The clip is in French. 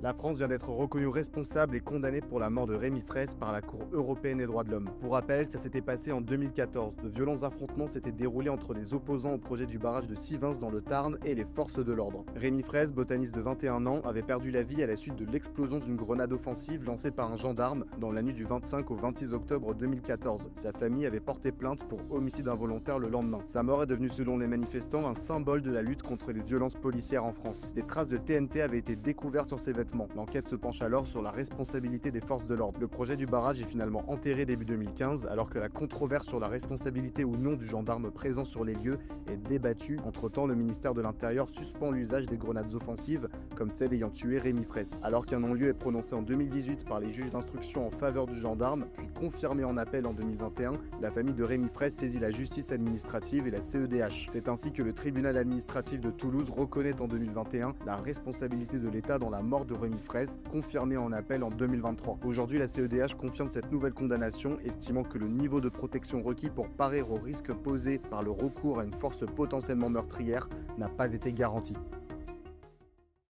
La France vient d'être reconnue responsable et condamnée pour la mort de Rémi Fraisse par la Cour européenne des droits de l'homme. Pour rappel, ça s'était passé en 2014. De violents affrontements s'étaient déroulés entre les opposants au projet du barrage de Sivens dans le Tarn et les forces de l'ordre. Rémi Fraisse, botaniste de 21 ans, avait perdu la vie à la suite de l'explosion d'une grenade offensive lancée par un gendarme dans la nuit du 25 au 26 octobre 2014. Sa famille avait porté plainte pour homicide involontaire le lendemain. Sa mort est devenue selon les manifestants un symbole de la lutte contre les violences policières en France. Des traces de TNT avaient été découvertes sur ses vêtements. L'enquête se penche alors sur la responsabilité des forces de l'ordre. Le projet du barrage est finalement enterré début 2015, alors que la controverse sur la responsabilité ou non du gendarme présent sur les lieux est débattue. Entre-temps, le ministère de l'Intérieur suspend l'usage des grenades offensives, comme celle ayant tué Rémi Fraisse. Alors qu'un non-lieu est prononcé en 2018 par les juges d'instruction en faveur du gendarme, puis confirmé en appel en 2021, la famille de Rémi Fraisse saisit la justice administrative et la CEDH. C'est ainsi que le tribunal administratif de Toulouse reconnaît en 2021 la responsabilité de l'État dans la mort de Rémi Fraisse, confirmé en appel en 2023. Aujourd'hui, la CEDH confirme cette nouvelle condamnation, estimant que le niveau de protection requis pour parer au risque posé par le recours à une force potentiellement meurtrière n'a pas été garanti.